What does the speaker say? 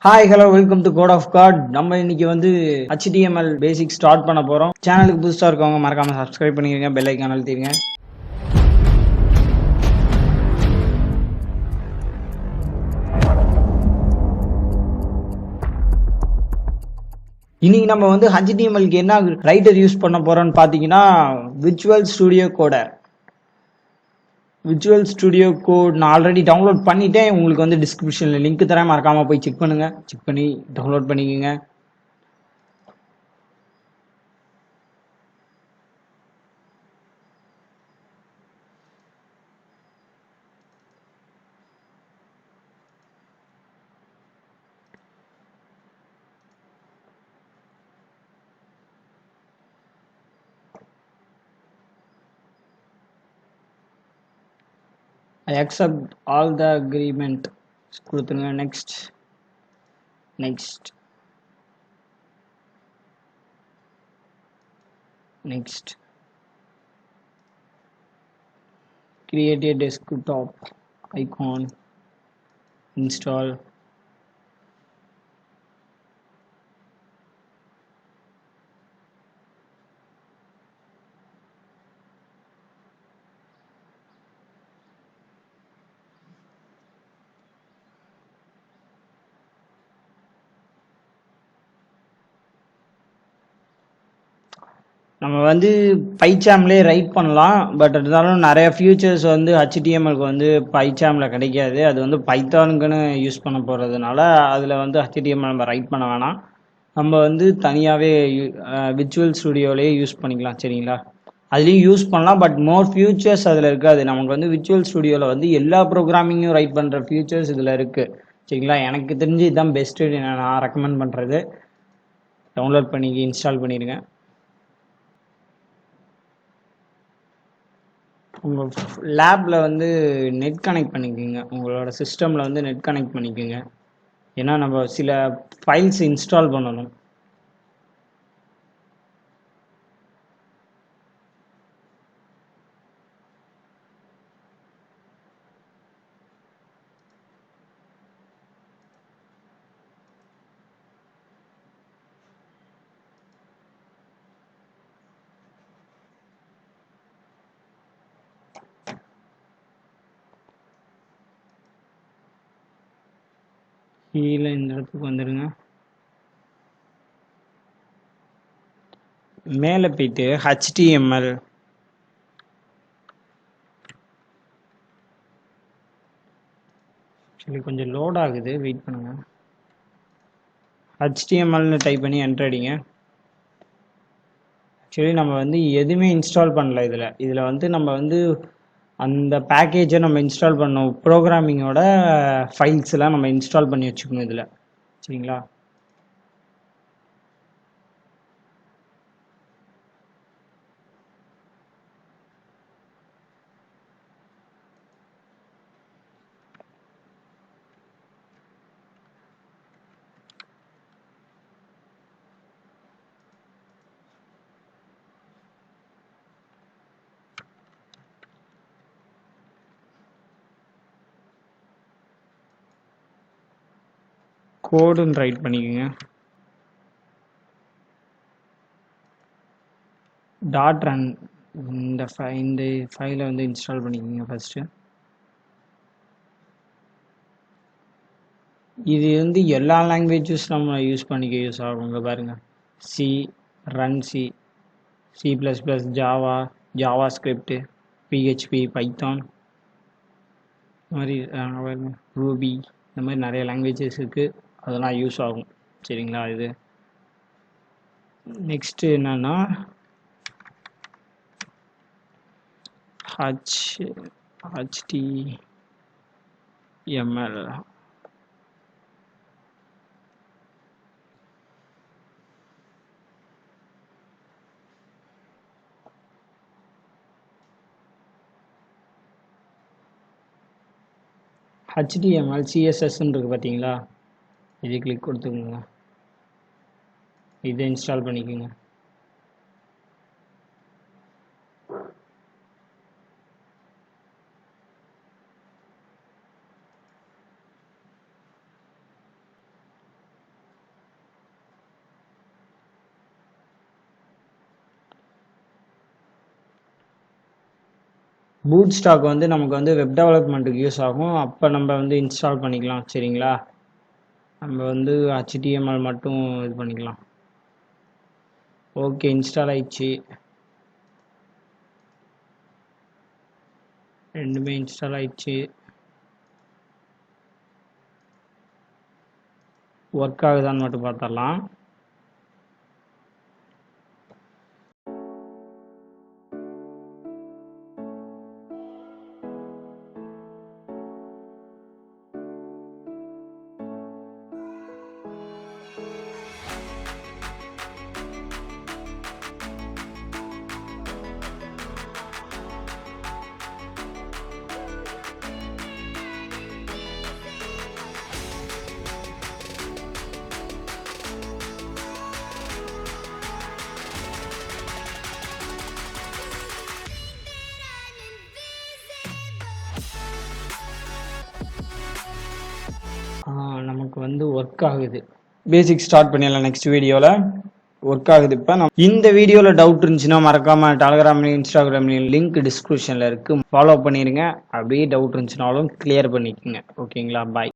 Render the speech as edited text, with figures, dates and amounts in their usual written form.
Hi hello welcome to Code of God. நம்ம இன்னைக்கு வந்து HTML பேசிக் ஸ்டார்ட் பண்ண போறோம். சேனலுக்கு புதுசா இருக்கவங்க மறக்காம சப்ஸ்கிரைப் பண்ணிக்கங்க, பெல் ஐக்கான் அழுத்திடுங்க. இன்னைக்கு நம்ம வந்து HTMLக்கு என்ன ரைட்டர் யூஸ் பண்ண போறோம்னு பாத்தீங்கன்னா Virtual Studio Code. Virtual Studio Code நான் ஆல்ரெடி டவுன்லோட் பண்ணிட்டேன். உங்களுக்கு வந்து டிஸ்கிரிப்ஷன்ல லிங்க் தரேன், மறக்காம போய் செக் பண்ணுங்க. செக் பண்ணி டவுன்லோட் பண்ணிக்கோங்க. I accept all the agreement கொடுத்துருங்க. Next next next create a desktop icon, install. நம்ம வந்து பைச்சாம்லேயே ரைட் பண்ணலாம். பட் இருந்தாலும் நிறைய ஃபியூச்சர்ஸ் வந்து HTMLக்கு வந்து பைச்சாமில் கிடைக்காது. அது வந்து பைத்தானுக்குன்னு யூஸ் பண்ண போகிறதுனால அதில் வந்து HTML நம்ம ரைட் பண்ண வேணாம். நம்ம வந்து தனியாகவே விர்ச்சுவல் ஸ்டுடியோலேயே யூஸ் பண்ணிக்கலாம். சரிங்களா? அதுலேயும் யூஸ் பண்ணலாம், பட் மோர் ஃபியூச்சர்ஸ் அதில் இருக்காது. நமக்கு வந்து விர்ச்சுவல் ஸ்டுடியோவில் வந்து எல்லா ப்ரோக்ராமிங்கும் ரைட் பண்ணுற ஃபியூச்சர்ஸ் இதில் இருக்குது. சரிங்களா? எனக்கு தெரிஞ்சு இதுதான் பெஸ்ட்டு நான் ரெக்கமெண்ட் பண்ணுறது. டவுன்லோட் பண்ணி இன்ஸ்டால் பண்ணிடுங்க. உங்கள் லேபில் வந்து நெட் கனெக்ட் பண்ணிக்கோங்க. உங்களோட சிஸ்டமில் வந்து நெட் கனெக்ட் பண்ணிக்கோங்க. ஏன்னா நம்ம சில ஃபைல்ஸ் இன்ஸ்டால் பண்ணணும். கீழே இந்த இடத்துக்கு வந்துடுங்க. மேலே போயிட்டு HTML சரி கொஞ்சம் லோட் ஆகுது, வெயிட் பண்ணுங்க. HTMLனு டைப் பண்ணி என்டர் அடிங்க. ஆக்சுவலி நம்ம வந்து எதுவுமே இன்ஸ்டால் பண்ணல. இதில் வந்து நம்ம வந்து அந்த பேக்கேஜை நம்ம இன்ஸ்டால் பண்ணோம். ப்ரோக்ராமிங்கோட ஃபைல்ஸ்லாம் நம்ம இன்ஸ்டால் பண்ணி வச்சுக்கணும் இதில். சரிங்களா? கோடுன்னு ரைட் பண்ணிக்கோங்க. டாட் ரன் இந்த ஃபைலை வந்து இன்ஸ்டால் பண்ணிக்கோங்க ஃபஸ்ட்டு. இது வந்து எல்லா லாங்குவேஜஸ் நம்ம யூஸ் பண்ணிக்க யூஸ் ஆகுங்க. பாருங்கள், C, run C, C++, Java, Java script, PHP, Python, இந்த மாதிரி ரூபி, இந்த மாதிரி நிறைய லாங்குவேஜஸ் இருக்குது. அதெல்லாம் யூஸ் ஆகும். சரிங்களா? இது நெக்ஸ்ட்டு என்னன்னா HTML. HTML CSSன்னு இருக்குது பார்த்தீங்களா? இது கிளிக் கொடுத்துக்கோங்க. இதை இன்ஸ்டால் பண்ணிக்கோங்க. பூட் ஸ்டாக் வந்து நமக்கு வந்து வெப் டெவலப்மெண்ட்டுக்கு யூஸ் ஆகும். அப்போ நம்ம வந்து இன்ஸ்டால் பண்ணிக்கலாம். சரிங்களா, நம்ம வந்து HTML மட்டும் இது பண்ணிக்கலாம். ஓகே, இன்ஸ்டால் ஆயிடுச்சு. ரெண்டுமே இன்ஸ்டால் ஆயிடுச்சு. ஒர்க் ஆகுதான்னு மட்டும் பார்த்துடலாம். நமக்கு வந்து ஒர்க் ஆகுது. பேசிக் ஸ்டார்ட் பண்ணிடலாம் நெக்ஸ்ட் வீடியோவில். ஒர்க் ஆகுது. இப்போ இந்த வீடியோவில் டவுட் இருந்துச்சுன்னா மறக்காமல் டெலகிராம்லையும் இன்ஸ்டாகிராம்லையும் லிங்க் டிஸ்கிரிப்ஷனில் இருக்குது, ஃபாலோ பண்ணிடுங்க. அப்படியே டவுட் இருந்துச்சுனாலும் கிளியர் பண்ணிக்கோங்க. ஓகேங்களா, பாய்.